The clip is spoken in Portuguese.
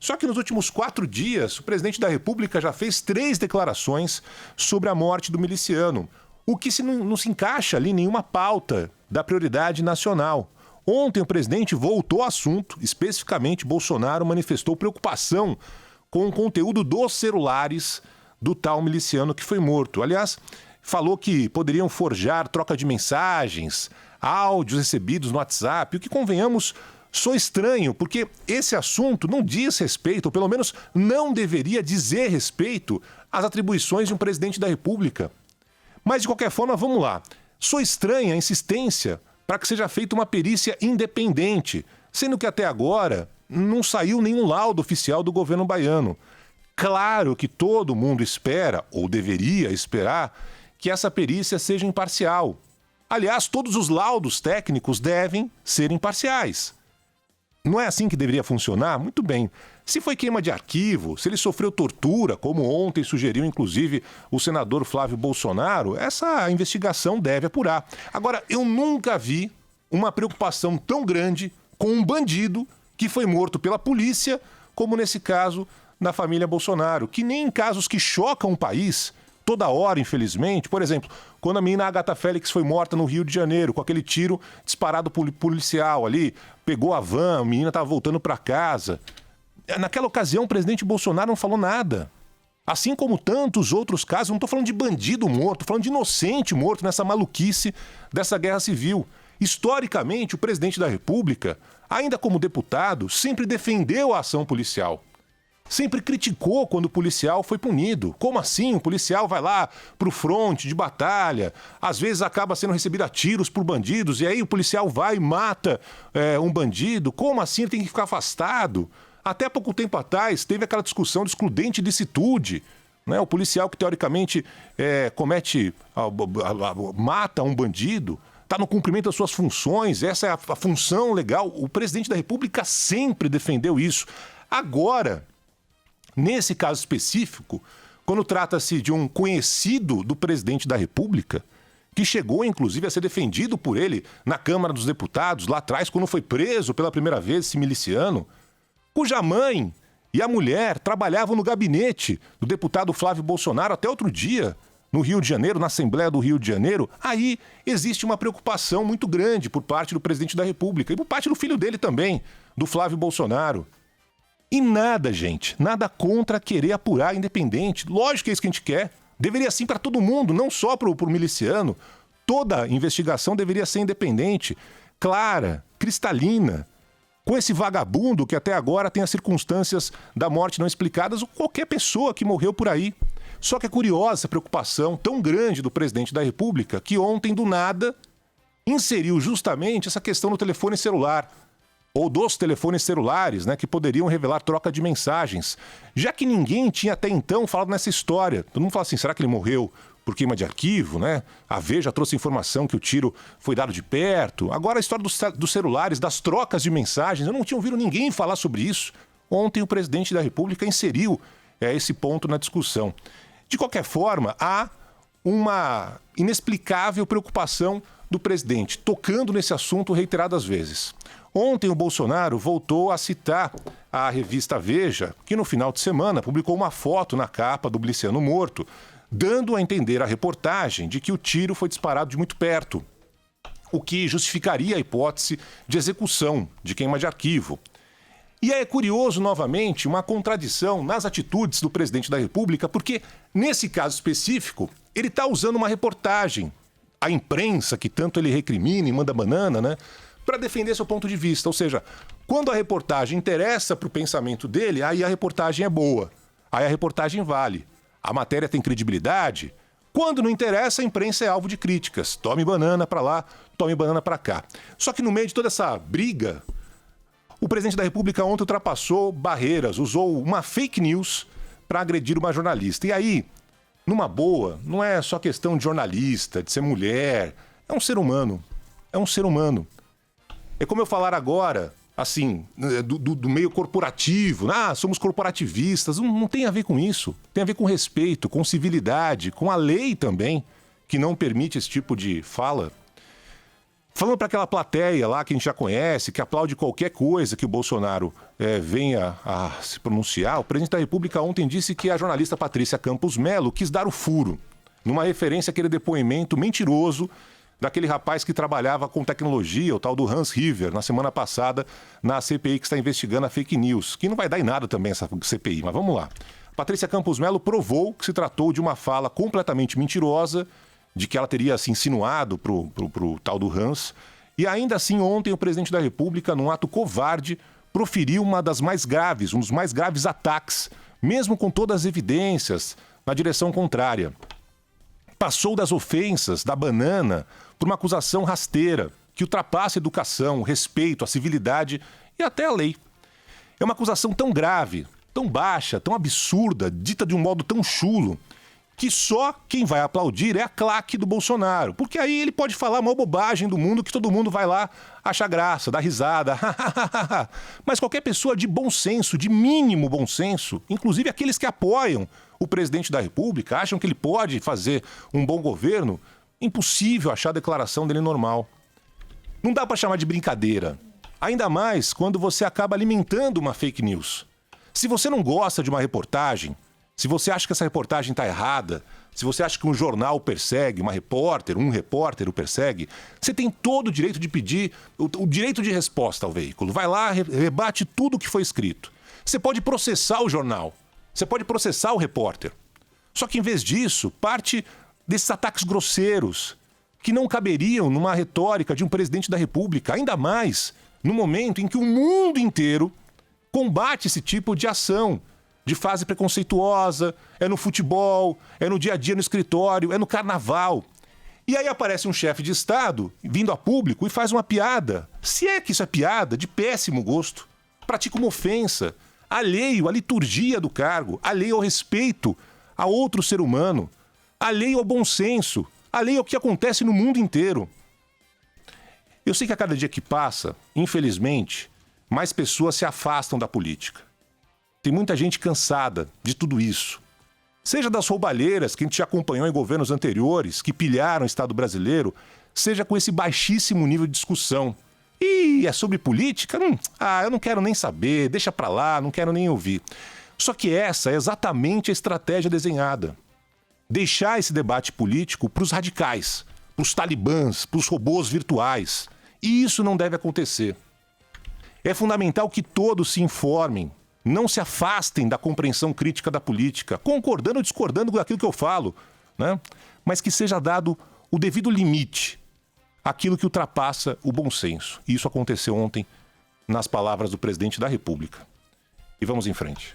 Só que nos últimos 4 dias, o presidente da República já fez 3 declarações sobre a morte do miliciano, o que não se encaixa ali em nenhuma pauta da prioridade nacional. Ontem o presidente voltou ao assunto, especificamente Bolsonaro manifestou preocupação com o conteúdo dos celulares do tal miliciano que foi morto. Aliás, falou que poderiam forjar troca de mensagens, áudios recebidos no WhatsApp, o que, convenhamos, soa estranho, porque esse assunto não diz respeito, ou pelo menos não deveria dizer respeito às atribuições de um presidente da República. Mas, de qualquer forma, vamos lá. Soa estranha a insistência para que seja feita uma perícia independente, sendo que até agora não saiu nenhum laudo oficial do governo baiano. Claro que todo mundo espera, ou deveria esperar, que essa perícia seja imparcial. Aliás, todos os laudos técnicos devem ser imparciais. Não é assim que deveria funcionar? Muito bem. Se foi queima de arquivo, se ele sofreu tortura, como ontem sugeriu inclusive o senador Flávio Bolsonaro, essa investigação deve apurar. Agora, eu nunca vi uma preocupação tão grande com um bandido que foi morto pela polícia, como nesse caso na família Bolsonaro, que nem em casos que chocam o país, toda hora, infelizmente. Por exemplo, quando a menina Agatha Félix foi morta no Rio de Janeiro, com aquele tiro disparado por policial ali, pegou a van, a menina estava voltando para casa. Naquela ocasião, o presidente Bolsonaro não falou nada. Assim como tantos outros casos, não estou falando de bandido morto, estou falando de inocente morto nessa maluquice dessa guerra civil. Historicamente, o presidente da República, ainda como deputado, sempre defendeu a ação policial. Sempre criticou quando o policial foi punido. Como assim? O policial vai lá pro fronte de batalha, às vezes acaba sendo recebido a tiros por bandidos, e aí o policial vai e mata um bandido. Como assim? Ele tem que ficar afastado. Até pouco tempo atrás, teve aquela discussão de excludente de licitude. Né? O policial que, teoricamente, mata um bandido, está no cumprimento das suas funções, essa é a função legal. O presidente da República sempre defendeu isso. Agora, nesse caso específico, quando trata-se de um conhecido do presidente da República, que chegou, inclusive, a ser defendido por ele na Câmara dos Deputados, lá atrás, quando foi preso pela primeira vez esse miliciano, cuja mãe e a mulher trabalhavam no gabinete do deputado Flávio Bolsonaro até outro dia, no Rio de Janeiro, na Assembleia do Rio de Janeiro, aí existe uma preocupação muito grande por parte do presidente da República e por parte do filho dele também, do Flávio Bolsonaro. E nada, gente, nada contra querer apurar independente. Lógico que é isso que a gente quer. Deveria sim para todo mundo, não só para o miliciano. Toda investigação deveria ser independente, clara, cristalina. Com esse vagabundo que até agora tem as circunstâncias da morte não explicadas, ou qualquer pessoa que morreu por aí. Só que é curiosa essa preocupação tão grande do presidente da República que ontem, do nada, inseriu justamente essa questão do telefone celular, ou dos telefones celulares, né, que poderiam revelar troca de mensagens, já que ninguém tinha até então falado nessa história. Todo mundo fala assim, será que ele morreu por queima de arquivo, né? A Veja trouxe informação que o tiro foi dado de perto. Agora a história dos celulares, das trocas de mensagens, eu não tinha ouvido ninguém falar sobre isso. Ontem o presidente da República inseriu esse ponto na discussão. De qualquer forma, há uma inexplicável preocupação do presidente, tocando nesse assunto reiteradas vezes. Ontem o Bolsonaro voltou a citar a revista Veja, que no final de semana publicou uma foto na capa do miliciano morto, dando a entender a reportagem de que o tiro foi disparado de muito perto, o que justificaria a hipótese de execução, de queima de arquivo. E é curioso, novamente, uma contradição nas atitudes do presidente da República, porque, nesse caso específico, ele está usando uma reportagem, a imprensa, que tanto ele recrimina e manda banana, né, para defender seu ponto de vista. Ou seja, quando a reportagem interessa para o pensamento dele, aí a reportagem é boa, aí a reportagem vale. A matéria tem credibilidade. Quando não interessa, a imprensa é alvo de críticas. Tome banana para lá, tome banana para cá. Só que no meio de toda essa briga, o presidente da República ontem ultrapassou barreiras, usou uma fake news para agredir uma jornalista. E aí, numa boa, não é só questão de jornalista, de ser mulher. É um ser humano. É um ser humano. É como eu falar agora, assim, do meio corporativo. Somos corporativistas. Não tem a ver com isso. Tem a ver com respeito, com civilidade, com a lei também, que não permite esse tipo de fala. Falando para aquela plateia lá que a gente já conhece, que aplaude qualquer coisa que o Bolsonaro venha a se pronunciar, o presidente da República ontem disse que a jornalista Patrícia Campos Melo quis dar o furo, numa referência àquele depoimento mentiroso daquele rapaz que trabalhava com tecnologia, o tal do Hans River, na semana passada, na CPI que está investigando a fake news, que não vai dar em nada também essa CPI, mas vamos lá. Patrícia Campos Melo provou que se tratou de uma fala completamente mentirosa, de que ela teria se insinuado pro tal do Hans. E ainda assim, ontem, o presidente da República, num ato covarde, proferiu um dos mais graves ataques, mesmo com todas as evidências, na direção contrária. Passou das ofensas, da banana, por uma acusação rasteira, que ultrapassa a educação, o respeito, a civilidade e até a lei. É uma acusação tão grave, tão baixa, tão absurda, dita de um modo tão chulo, que só quem vai aplaudir é a claque do Bolsonaro. Porque aí ele pode falar a maior bobagem do mundo que todo mundo vai lá achar graça, dar risada. Mas qualquer pessoa de bom senso, de mínimo bom senso, inclusive aqueles que apoiam o presidente da República, acham que ele pode fazer um bom governo, impossível achar a declaração dele normal. Não dá para chamar de brincadeira. Ainda mais quando você acaba alimentando uma fake news. Se você não gosta de uma reportagem, se você acha que essa reportagem está errada, se você acha que um jornal persegue, um repórter o persegue, você tem todo o direito de pedir, o direito de resposta ao veículo. Vai lá, rebate tudo o que foi escrito. Você pode processar o jornal, você pode processar o repórter. Só que em vez disso, parte desses ataques grosseiros, que não caberiam numa retórica de um presidente da República, ainda mais no momento em que o mundo inteiro combate esse tipo de ação, de fase preconceituosa, é no futebol, é no dia a dia no escritório, é no carnaval. E aí aparece um chefe de Estado vindo a público e faz uma piada, se é que isso é piada, de péssimo gosto, pratica uma ofensa, alheio à liturgia do cargo, alheio ao respeito a outro ser humano, alheio ao bom senso, alheio ao que acontece no mundo inteiro. Eu sei que a cada dia que passa, infelizmente, mais pessoas se afastam da política. Tem muita gente cansada de tudo isso. Seja das roubalheiras que a gente já acompanhou em governos anteriores, que pilharam o Estado brasileiro, seja com esse baixíssimo nível de discussão. E é sobre política? Eu não quero nem saber, deixa pra lá, não quero nem ouvir. Só que essa é exatamente a estratégia desenhada. Deixar esse debate político para os radicais, para os talibãs, para os robôs virtuais. E isso não deve acontecer. É fundamental que todos se informem, não se afastem da compreensão crítica da política, concordando ou discordando com aquilo que eu falo, né? Mas que seja dado o devido limite àquilo que ultrapassa o bom senso. E isso aconteceu ontem nas palavras do presidente da República. E vamos em frente.